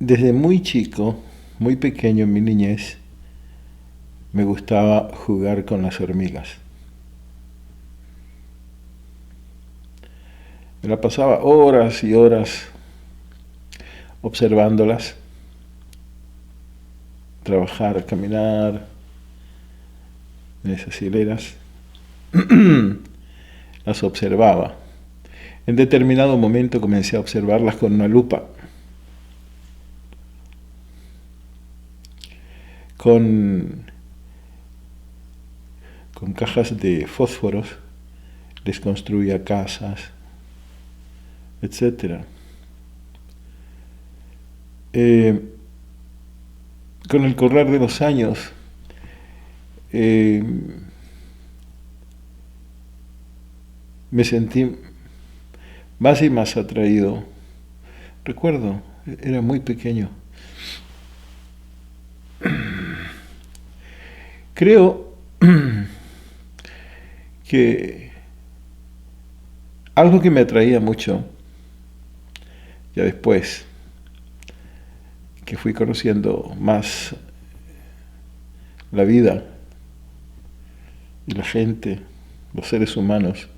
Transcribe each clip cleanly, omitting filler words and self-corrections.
Desde muy chico, muy pequeño en mi niñez, me gustaba jugar con las hormigas. Me la pasaba horas y horas observándolas, trabajar, caminar en esas hileras. Las observaba. En determinado momento comencé a observarlas con una lupa, con cajas de fósforos, les construía casas, etc. Con el correr de los años, me sentí más y más atraído. Recuerdo, era muy pequeño. Creo que algo que me atraía mucho, ya después que fui conociendo más la vida y la gente, los seres humanos,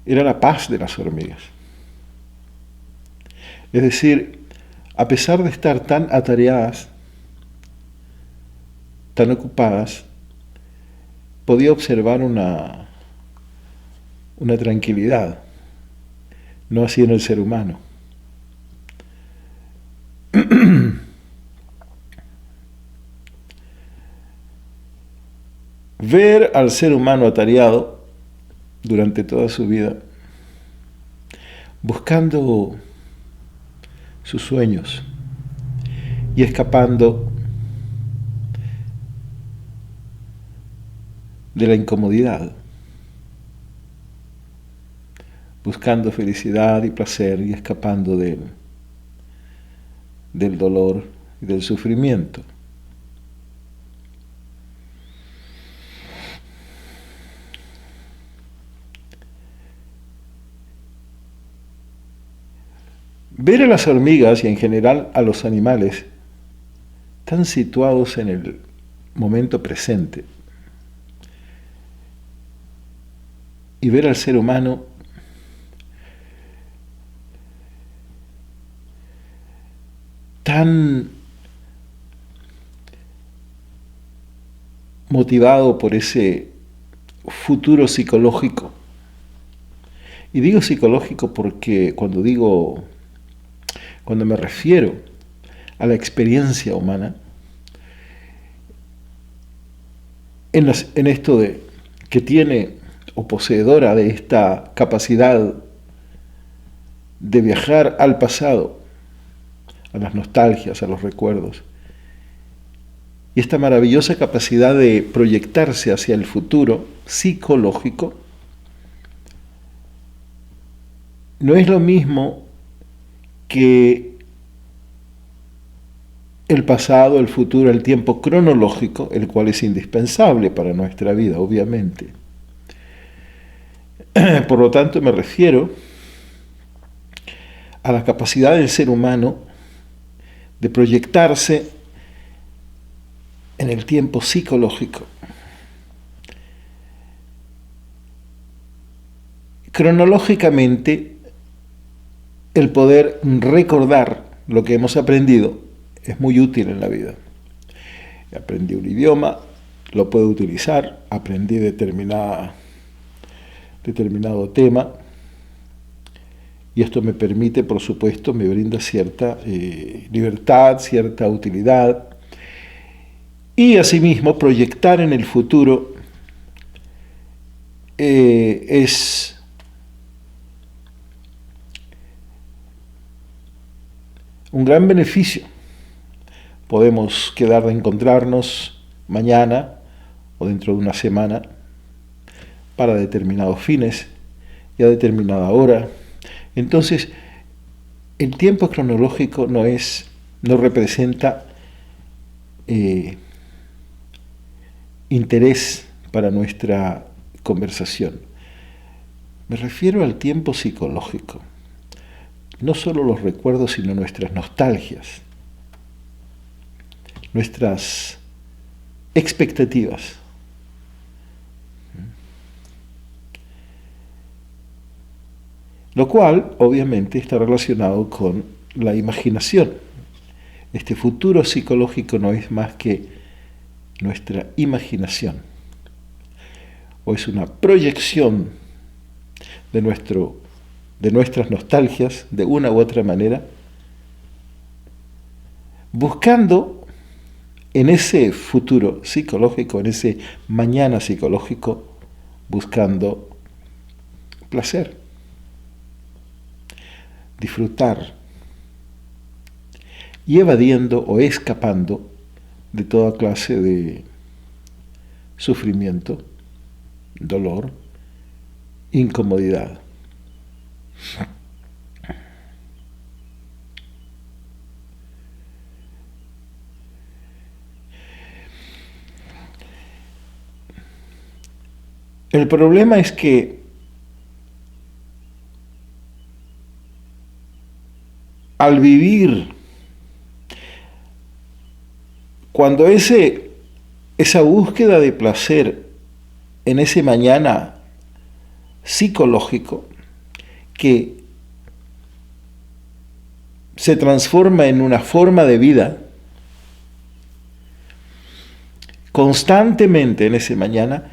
era la paz de las hormigas. Es decir, a pesar de estar tan atareadas, tan ocupadas, podía observar una tranquilidad, no así en el ser humano. Ver al ser humano atareado durante toda su vida, buscando sus sueños y escapando de la incomodidad, buscando felicidad y placer y escapando del dolor y del sufrimiento. Ver a las hormigas y en general a los animales tan situados en el momento presente y ver al ser humano tan motivado por ese futuro psicológico. Y digo psicológico porque cuando me refiero a la experiencia humana, en esto de que tiene o poseedora de esta capacidad de viajar al pasado, a las nostalgias, a los recuerdos, y esta maravillosa capacidad de proyectarse hacia el futuro psicológico, no es lo mismo que el pasado, el futuro, el tiempo cronológico, el cual es indispensable para nuestra vida, obviamente. Por lo tanto, me refiero a la capacidad del ser humano de proyectarse en el tiempo psicológico. Cronológicamente, el poder recordar lo que hemos aprendido es muy útil en la vida. Aprendí un idioma, lo puedo utilizar, aprendí determinado tema, y esto me permite, por supuesto, me brinda cierta libertad, cierta utilidad, y asimismo proyectar en el futuro es un gran beneficio. Podemos quedar de encontrarnos mañana o dentro de una semana para determinados fines y a determinada hora. Entonces, el tiempo cronológico no representa interés para nuestra conversación. Me refiero al tiempo psicológico. No solo los recuerdos, sino nuestras nostalgias. nuestras expectativas. Lo cual, obviamente, está relacionado con la imaginación. Este futuro psicológico no es más que nuestra imaginación, o es una proyección de nuestras nostalgias, de una u otra manera, buscando en ese futuro psicológico, en ese mañana psicológico, buscando placer, disfrutar y evadiendo o escapando de toda clase de sufrimiento, dolor, incomodidad. El problema es que al vivir, cuando esa búsqueda de placer en ese mañana psicológico que se transforma en una forma de vida, constantemente en ese mañana,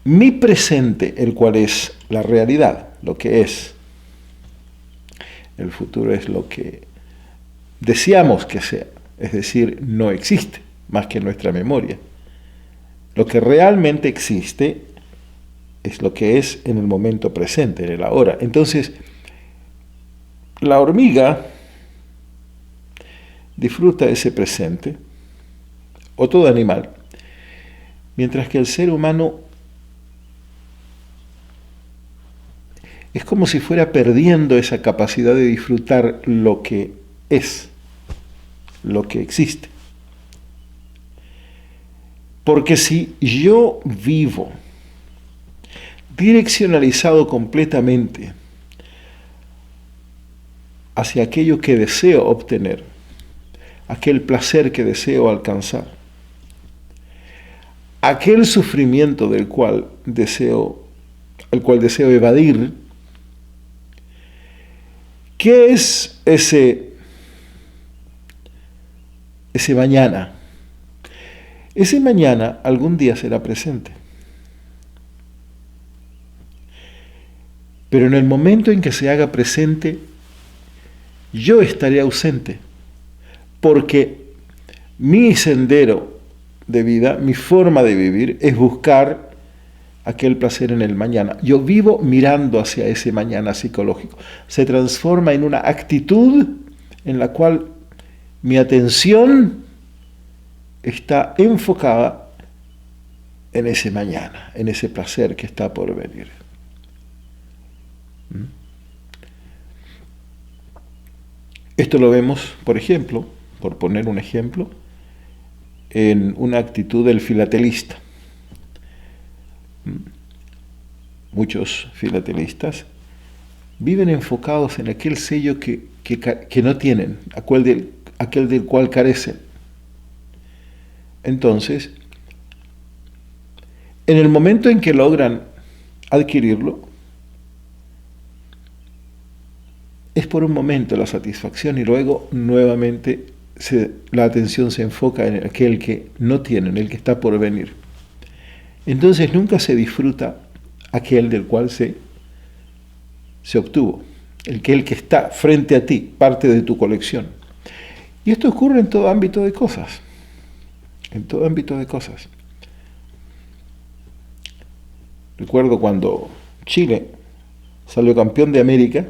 mi presente, el cual es la realidad, lo que es. El futuro es lo que deseamos que sea, es decir, no existe más que en nuestra memoria. Lo que realmente existe es lo que es en el momento presente, en el ahora. Entonces, la hormiga disfruta ese presente, o todo animal, mientras que el ser humano es como si fuera perdiendo esa capacidad de disfrutar lo que es, lo que existe. Porque si yo vivo direccionalizado completamente hacia aquello que deseo obtener, aquel placer que deseo alcanzar, aquel sufrimiento al cual deseo evadir, ¿qué es ese mañana? Ese mañana algún día será presente. Pero en el momento en que se haga presente, yo estaré ausente, porque mi sendero de vida, mi forma de vivir, es buscar aquel placer en el mañana. Yo vivo mirando hacia ese mañana psicológico. Se transforma en una actitud en la cual mi atención está enfocada en ese mañana, en ese placer que está por venir. Esto lo vemos, por ejemplo, por poner un ejemplo, en una actitud del filatelista. Muchos filatelistas viven enfocados en aquel sello que no tienen, aquel del cual carecen. Entonces, en el momento en que logran adquirirlo, es por un momento la satisfacción y luego nuevamente la atención se enfoca en aquel que no tiene, en el que está por venir. Entonces nunca se disfruta aquel del cual se obtuvo, el que está frente a ti, parte de tu colección. Y esto ocurre en todo ámbito de cosas, en todo ámbito de cosas. Recuerdo cuando Chile salió campeón de América,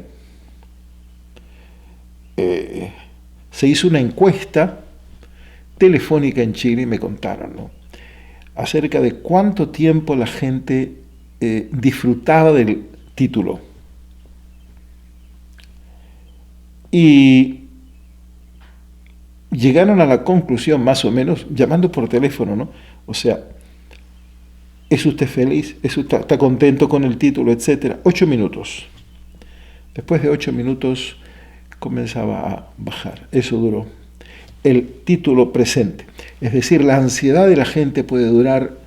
se hizo una encuesta telefónica en Chile y me contaron, ¿no?, acerca de cuánto tiempo la gente disfrutaba del título. Y llegaron a la conclusión, más o menos, llamando por teléfono, ¿no? O sea, ¿es usted feliz? ¿Está contento con el título? Etcétera. 8 minutos. Después de 8 minutos comenzaba a bajar. Eso duró. el título presente. Es decir, la ansiedad de la gente puede durar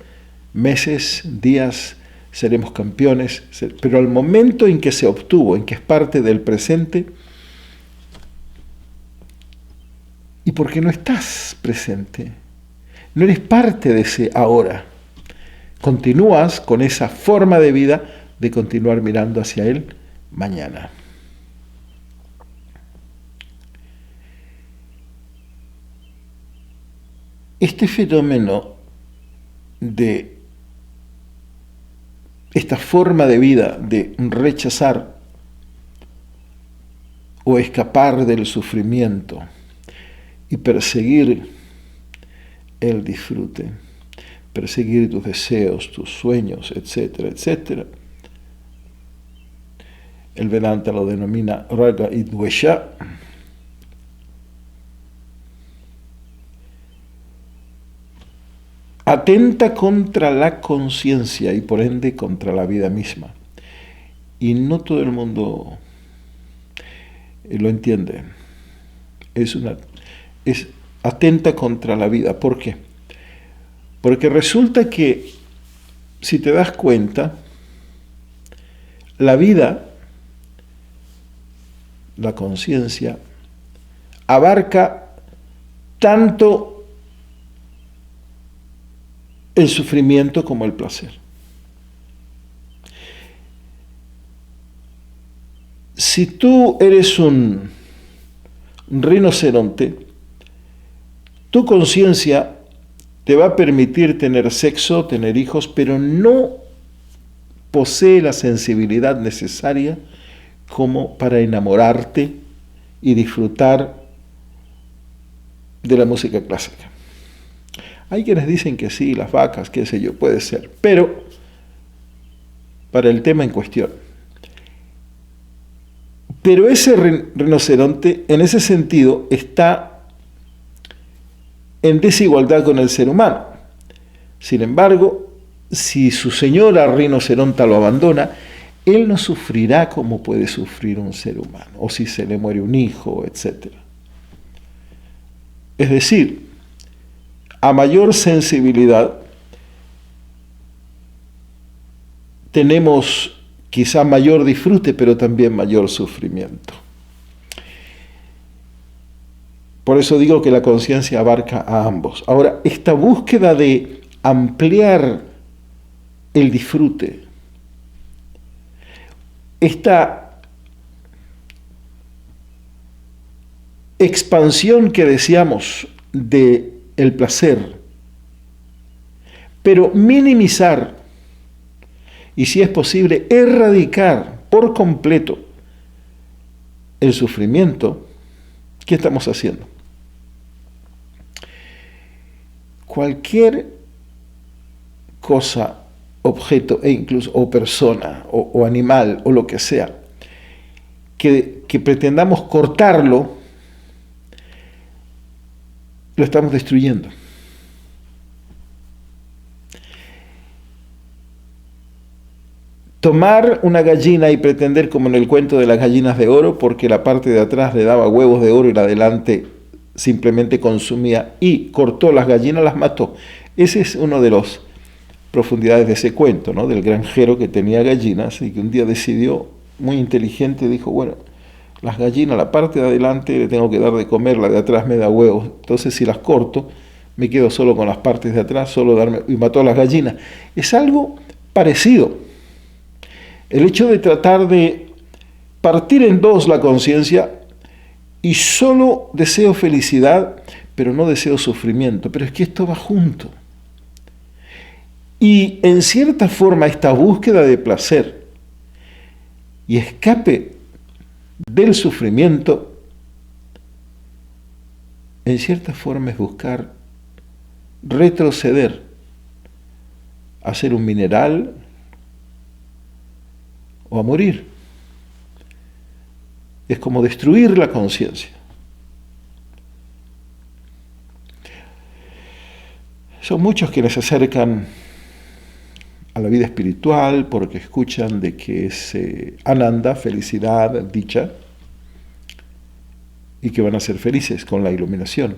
meses, días, seremos campeones, pero al momento en que se obtuvo, en que es parte del presente, y porque no estás presente, no eres parte de ese ahora, continúas con esa forma de vida de continuar mirando hacia él mañana. Este fenómeno de esta forma de vida de rechazar o escapar del sufrimiento y perseguir el disfrute, perseguir tus deseos, tus sueños, etcétera, etcétera. El Vedanta lo denomina raga y dvesha. Atenta contra la conciencia y por ende contra la vida misma. Y no todo el mundo lo entiende. Es atenta contra la vida. ¿Por qué? Porque resulta que, si te das cuenta, la vida, la conciencia, abarca tanto el sufrimiento como el placer. Si tú eres un rinoceronte, tu conciencia te va a permitir tener sexo, tener hijos, pero no posee la sensibilidad necesaria como para enamorarte y disfrutar de la música clásica. Hay quienes dicen que sí, las vacas, qué sé yo, puede ser, pero para el tema en cuestión. Pero ese rinoceronte, en ese sentido, está en desigualdad con el ser humano. Sin embargo, si su señora rinoceronta lo abandona, él no sufrirá como puede sufrir un ser humano, o si se le muere un hijo, etc. Es decir, a mayor sensibilidad, tenemos quizá mayor disfrute, pero también mayor sufrimiento. Por eso digo que la conciencia abarca a ambos. Ahora, esta búsqueda de ampliar el disfrute, esta expansión que deseamos de el placer, pero minimizar y, si es posible, erradicar por completo el sufrimiento, ¿qué estamos haciendo? Cualquier cosa, objeto e incluso o persona o animal o lo que sea que pretendamos cortarlo, lo estamos destruyendo. Tomar una gallina y pretender, como en el cuento de las gallinas de oro, porque la parte de atrás le daba huevos de oro y la de delante simplemente consumía, y cortó las gallinas, las mató. Ese es uno de las profundidades de ese cuento, ¿no? Del granjero que tenía gallinas y que un día decidió, muy inteligente, dijo, bueno, las gallinas, la parte de adelante le tengo que dar de comer, la de atrás me da huevos, entonces si las corto, me quedo solo con las partes de atrás, y mató a las gallinas. Es algo parecido. El hecho de tratar de partir en dos la conciencia y solo deseo felicidad, pero no deseo sufrimiento. Pero es que esto va junto. Y en cierta forma esta búsqueda de placer y escape del sufrimiento, en cierta forma es buscar retroceder a ser un mineral o a morir. Es como destruir la conciencia. Son muchos quienes se acercan a la vida espiritual porque escuchan de que es Ananda, felicidad, dicha, y que van a ser felices con la iluminación.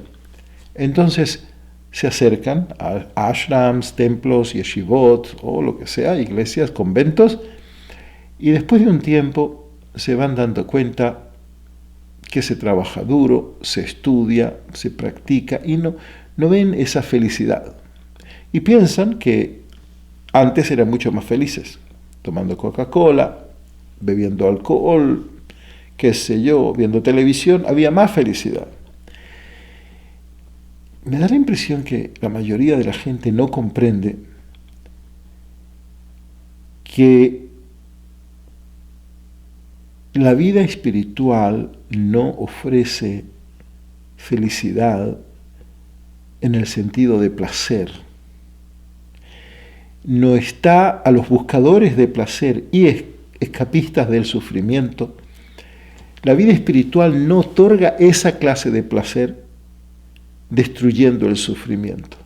Entonces se acercan a ashrams, templos, yeshivot o lo que sea, iglesias, conventos, y después de un tiempo se van dando cuenta que se trabaja duro, se estudia, se practica y no ven esa felicidad. Y piensan que antes eran mucho más felices, tomando Coca-Cola, bebiendo alcohol, qué sé yo, viendo televisión, había más felicidad. Me da la impresión que la mayoría de la gente no comprende que la vida espiritual no ofrece felicidad en el sentido de placer. No está a los buscadores de placer y escapistas del sufrimiento. La vida espiritual no otorga esa clase de placer destruyendo el sufrimiento,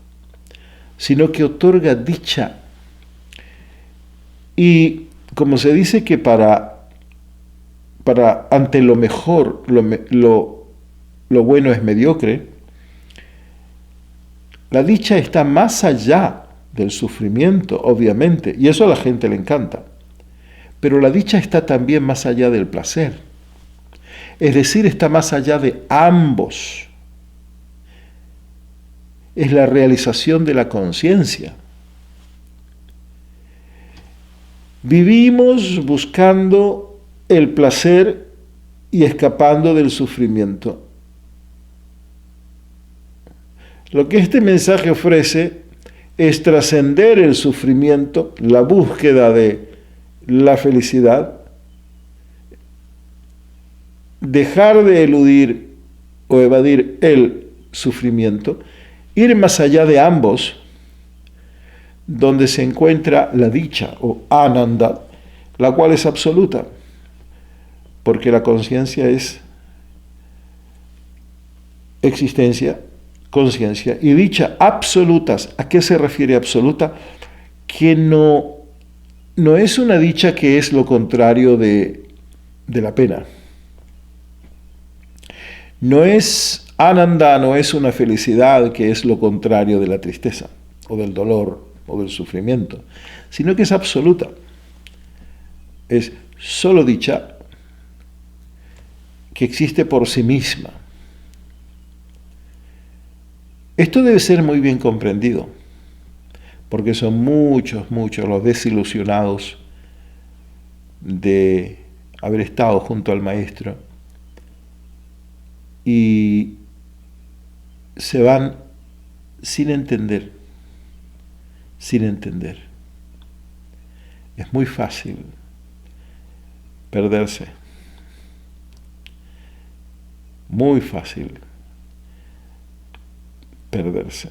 sino que otorga dicha. Y como se dice que para ante lo mejor, lo bueno es mediocre, la dicha está más allá del sufrimiento, obviamente, y eso a la gente le encanta. Pero la dicha está también más allá del placer. Es decir, está más allá de ambos. Es la realización de la conciencia. Vivimos buscando el placer y escapando del sufrimiento. Lo que este mensaje ofrece es trascender el sufrimiento, la búsqueda de la felicidad, dejar de eludir o evadir el sufrimiento, ir más allá de ambos, donde se encuentra la dicha o ananda, la cual es absoluta, porque la conciencia es existencia, conciencia y dicha absolutas. ¿A qué se refiere absoluta? Que no es una dicha que es lo contrario de la pena. No es ananda, no es una felicidad que es lo contrario de la tristeza o del dolor o del sufrimiento, sino que es absoluta. Es solo dicha que existe por sí misma. Esto debe ser muy bien comprendido, porque son muchos los desilusionados de haber estado junto al Maestro y se van sin entender. Es muy fácil perderse. Muy fácil perderse.